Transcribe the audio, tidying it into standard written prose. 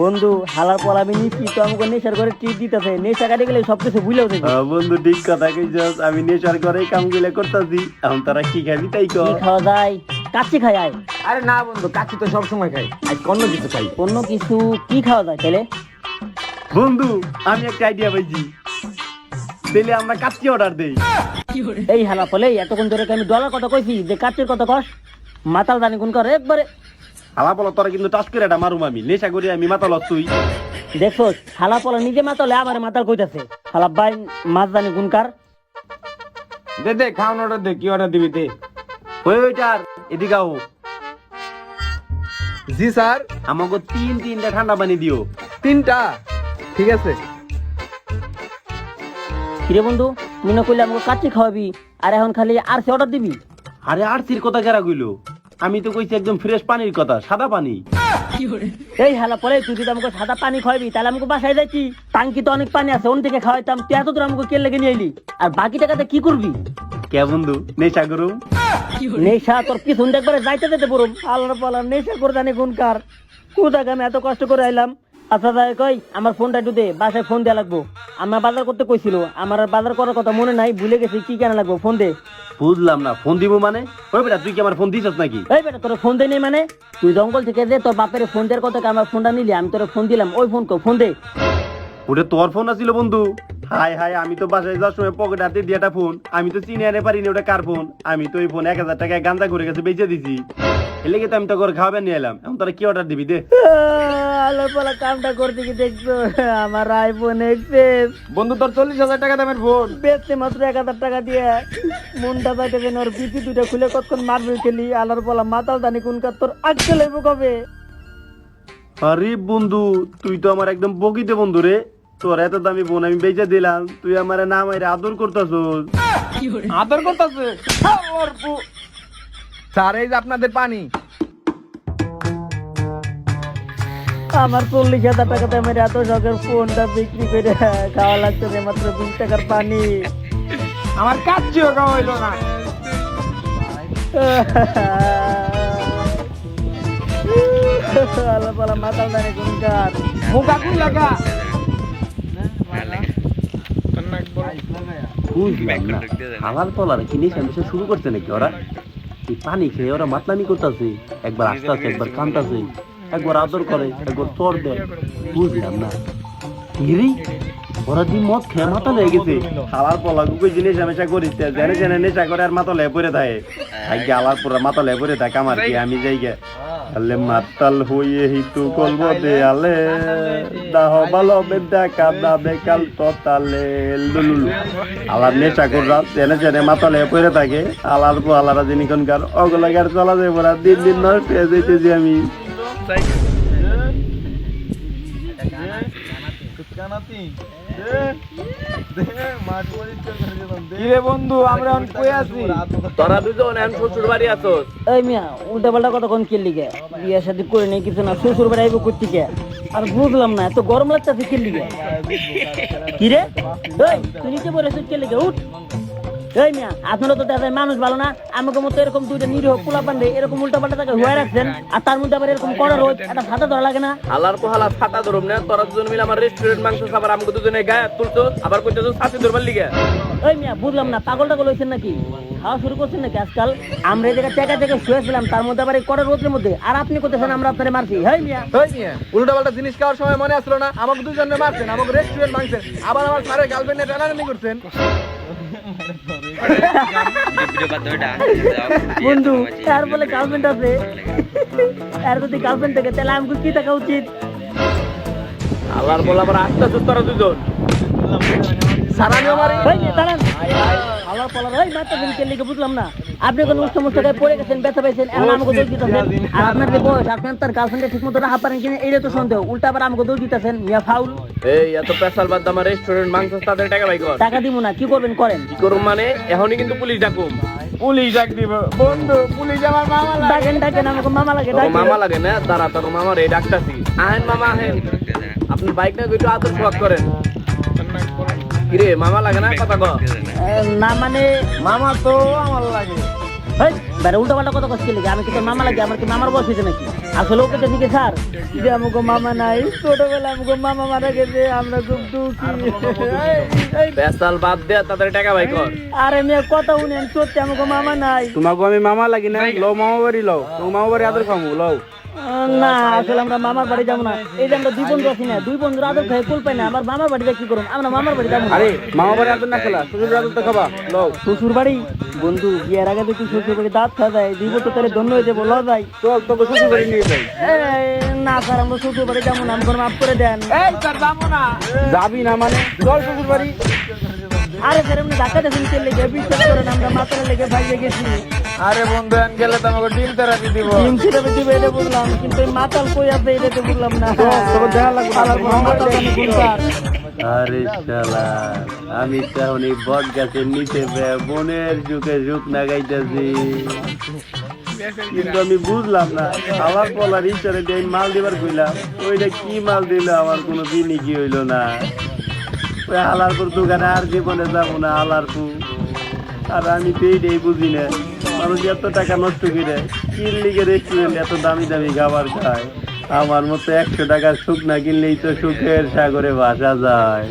বন্ধু হালার পলাবি নিচ্ছি তো আমাকে নেশার করে ট্রিট দিতেছে নেশা কাটে গেলে সবকিছু ভুলেও দেবে। বন্ধু ঠিক কথা কইছস, আমি নেশার করে কাম গুলো করতেছি। এখন তারা কি খাবি তাই কি কর। খাওয়া যায়? কাচ্চি খাই আয়। আরে না বন্ধু, কাচ্চি তো সবসময় খাই, আজ অন্য কিছু খাই। অন্য কিছু কি খাওয়া যায় তাহলে? বন্ধু আমি একটা আইডিয়া পাইছি, তাহলে আমরা কাচ্চি অর্ডার দেই। এই হালা ফলে এতক্ষণ ধরে আমি ডলার কথা কইছি যে কাচ্চির কথা কস, মাতাল জানি কোন করে একবারে। হালা বলো তোরা কিন্তু টাচ করে এটা মারুম আমি, নেশা করি আমি মাথা লস তুই। দেখছো হালা পলা নিজে মাতালে আমার মাতাল কইতাছে। হালা ভাই মাছ জানি গুনকার। দে দে খাওয়ান অর্ডার দে, কি অর্ডার দিবি দে। ওইটার এদিকে আও, জি স্যার। আমাকে তিনটা ঠান্ডা পানি দিও। 3টা ঠিক আছে। কিরে বন্ধু তুই না কইলে আমাকে কাচ্চি খাওয়াবি আর এখন খালি আর সে অর্ডার দিবি? আরে আরসির কথা কেরা কইলো? আমি তো কইছি একদম ফ্রেশ পানির কথা, সাদা পানি। এই হালা পরে তুই যদি আমাকে সাদা পানি খাওয়াবি তাহলে আমাকে বাসায় যাচ্ছি, টাঙ্কি তো অনেক পানি আছে ওন থেকে খাওয়াইতাম, তুই এত দূর আমাকে কে লেগে নিয়ে এলি? আর বাকি টাকাতে কি করবি? কে বন্ধু নেশা করুম? নেশা তোর পিছন একবারে যাইতে যেতে পড়ুম। আল্লাহর পালা নেশা করে জানি গুনকার। কোথাকে আমি এত কষ্ট করে আইলাম। আচ্ছা যাই কই আমার ফোনটা একটু দে, বাসায় ফোন দেওয়া লাগবো। আমার বাজার করতে কইছিল, আমার আর বাজার করার কথা মনে নাই, ভুলে গেছি কি কেনা লাগবো। ফোন দে। বুঝলাম না, ফোন দিব মানে? ওই বেটা তুই কি আমার ফোন দিছস নাকি? এই বেটা তোর ফোন দে নেই মানে? তুই জঙ্গল থেকে দে তোর বাপের ফোন দেওয়ার কথা, আমার ফোনটা নিলি, আমি তোর ফোন দিলাম, ওই ফোন কো ফোন দে। ওটা তোর ফোন আছিল বন্ধু? হাই হাই, আমি তো বাসায় যাওয়ার সময় পকেট হাতে দিয়ে একটা ফোন, আমি তো চিনে আনে পারিনি ওটা কার ফোন। আমি তো ওই ফোন 1000 টাকায় গাঁজা করে গেছে বেচে দিছি। এর লেগে তো আমি তো করে খাওয়াবেন নিয়ে এলাম। এখন তোরা কি অর্ডার দিবি দে। আল্লাহর পালা কামটা করতে কি দেখছো? আমার আইফোন এক্সেস বন্ধু তোর 40,000 টাকা দামের ফোন বেচতে মাত্র 1000 টাকা দিয়ে। মনটা যাইতেছে না, ওর পিপি দুটা খুলে কতক্ষণ মারবে খেলি। আল্লাহর পালা মাতাল জানি কোনকার তোর আজকে লেবু কবে? আরে বন্ধু তুই তো আমার একদম বকিতে বন্ধু রে। তোর এত দামি ফোন আমি বেচে দিলাম, তুই আমার নাম আইরে আদর করতেছস। আদর করতেছে। স্যার এই যে আপনাদের পানি। আমার 40,000 টাকাতে আমার এত শখের ফোনটা বিক্রি করে খাওয়া লাগছে মাত্র 20 টাকার পানি। আমার কাচ্চিও খাওয়া হইলো না। আল্লাহ পালা মাতাল জানি কোনকার। মুখা কুই লাগা। বুঝলাম না, হালাল তলার কি নেশা মিশা শুরু করছে নাকি ওরা? এই পানি খেয়ে ওরা মাতলামি করতেছে, একবার আসতেছে একবার কান্দতেছে, একবার আদর করে একবার চর দেয়। বুঝলাম না হিরি, ওরা দিন মদ খেয়ে মাতাল হয়ে গেছে। হালার পলা গুকুই জিনিস নেশা করিস, জেনে জেনে নেশা করে আর মাতাল হয়ে পড়ে থাকে। আগে আলার পরে মাতাল হয়ে পড়ে থাকে আমার কি, আমি যাই গে আলে মাতাল হইয়ে হিতু কলব দেয়ালে দাহ ভালো বেদা কাদা বেকাল ততালে লুলুলু। আলার নেশা কররা জেনে জেনে মাতাল হয়ে পড়ে থাকে। আলার পর আলারা জিনিকনকার অগলাগার চলা যায় বলা দিন দিন নষ্ট হয়ে যাইতেছি আমি। কিরে বন্ধু আমরা এখন কই আছি? তোরা দুজন এখন শ্বশুর বাড়ি আছোস? এই মিয়া উল্টা পাল্টা কথা কোন কি লিগে? বিয়ে শাদী করে নেই কিছু না, শ্বশুর বাড়ি আইবো করতে কে? আর বুঝলাম না এত গরম লাগতেছে কি লিগে? কি রে এই তুই নিচে পড়েছিস কি লিগে? উঠ। এই মিয়া আপনারা তো দেখা মানুষ ভালো না, আমাকে মতো এরকম দুইটা নিরীহ পোলা পান্ডে এরকম উল্টা পাল্টা তাকে হয়ে রাখছেন, আর তার মধ্যে আবার এরকম করার রোজ একটা ফাটা ধরা লাগে না? হালার পোহালা ফাটা ধরুম না, তোরা দুজন মিলে আমার রেস্টুরেন্ট মাংস খাবার আমাকে দুজনে গায়ে তুলতো, আবার কইতেছো সাথে ধরবার লিগে। ওই মিয়া বুঝলাম না পাগল টাগল হয়েছেন নাকি? খাওয়া শুরু করছেন নাকি আজকাল? আমরা এই জায়গায় টাকা থেকে শুয়েছিলাম, তার মধ্যে আবার এই কড়া রোদের মধ্যে, আর আপনি করতেছেন আমরা আপনারে মারছি। হেই মিয়া ওই নিয়ে উল্টা পাল্টা জিনিস খাওয়ার সময় মনে আসলো না আমাকে দুজনে মারছেন, আমাকে রেস্টুরেন্ট ভাঙছেন, আবার আমার স্যারের গার্লফ্রেন্ডে টানাটানি করছেন। বন্ধু তার বলে গার্লফ্রেন্ড আছে, আর যদি গার্লফ্রেন্ড থাকে তাহলে আমাকে কি থাকা উচিত? হালার পোলা আবার আসতেছো তোরা দুজন। সারানি আমার এই মিয়া দাঁড়ান। আল্লাহর পালা এই মাথা দিন কেন লিখে বুঝলাম না। আপনি কোন সমস্যায় পড়ে গেছেন, ব্যথা পাইছেন, এখন আমাকে দোষ দিতেছেন। আর আপনার যে বয়স, আপনার তার গার্লফ্রেন্ডে ঠিক মতো রাখা পারেন কিনা এইটা তো সন্দেহ। উল্টা আবার আমাকে দোষ দিতেছেন, মিয়া ফাউল। এই এত পেশাল বাদ আমার রেস্টুরেন্ট মাংস তাদের টাকা ভাই কর। টাকা দিব না, কি করবেন করেন। কি করুম মানে এখনই কিন্তু পুলিশ ডাকুম। পুলিশ ডাক দিব বন্ধু, পুলিশ আমার মামা লাগে। ডাকেন ডাকেন, আমাকে মামা লাগে তোর ডাকেন। মামা লাগে না, দাঁড়া তোর মামার এই ডাকটাছি। আহেন মামা আহেন, আপনার বাইক না একটু আদর সোয়াগ করেন। কিরে মামা লাগে না কথা কর। না মানে মামা তো আমার লাগে। হেই, বেটা উল্টা পাল্টা কথা কষ্ট লেগে আমি কি তোর মামা লাগে? আমার কি মামার বয়স হয়েছে নাকি? আসলে ওকে তো দিকে স্যার যে আমাকে মামা নাই, ছোটবেলা আমাকে মামা মারা গেছে, আমরা খুব দুঃখী। বেসাল বাদ দে, তাদের টাকা ভাই কর। আরে মেয়ে কথা উনেন, সত্যি আমাকে মামা নাই। তোমাকে আমি মামা লাগি না, লও মামা বাড়ি লও, তুমি মামা বাড়ি আদর খামু লও। না আসলে আমরা মামার বাড়ি যাবো না, এই যে আমরা দুই বন্ধু আছি না, দুই বন্ধুর আদর খাই কুল পাই না, আমার মামার বাড়িতে কি করুন? আমরা মামার বাড়ি যাবো না। আরে মামা বাড়ি আদর না খেলা, শ্বশুর আদর তো খাবা লও। শ্বশুর বাড়ি বন্ধু বিয়ের আগে দেখি শ্বশুর বাড়ি দাঁত খা যায়, দিব তো তাহলে ধন্য হয়ে যাবো, ল যাই। চল তোকে শ্বশুর বাড়ি নিয়ে যাই। না স্যার আমরা শ্বশুর বাড়ি যাবো না, আমাকে মাফ করে দেন। যাবি না মানে চল শ্বশুর বাড়ি। আরে স্যার এমনি ধাক্কা দেখুন চলে লেগে বিশ্বাস করেন, আমরা মাথার লেগে ভাইয়ে গেছি। আরে বন্ধু আন গেলে তো আমাকে ডিম তেরাপি দিব। ডিম ছিটাবে দিবে এটা বুঝলাম, কিন্তু এই মাতাল কই আছে এটা তো বুঝলাম না। তোকে দেখা লাগবে। শালার কোনো মাতাল জানি কোন স্যার। আরে শালা, আমি তখন এই বট গাছের নিচে বনের যুগে যুগ নাগাইতেছি, কিন্তু আমি বুঝলাম না আমার বলার ইচ্ছারে দিয়ে মাল দিবার কইলাম, ওইটা কি মাল দিল আমার কোনো দিনই কি হইলো না। ওই আলারপুর দোকানে আর জীবনে যাবো না, আলারপুর। আর আমি তো এইটাই বুঝি না, মানুষ এত টাকা নষ্ট করে কিনলিগে রেস্টুরেন্ট এত দামি দামি খাবার খায়, আমার মতো 100 টাকার সুখ না কিনলেই তো সুখের সাগরে ভাসা যায়।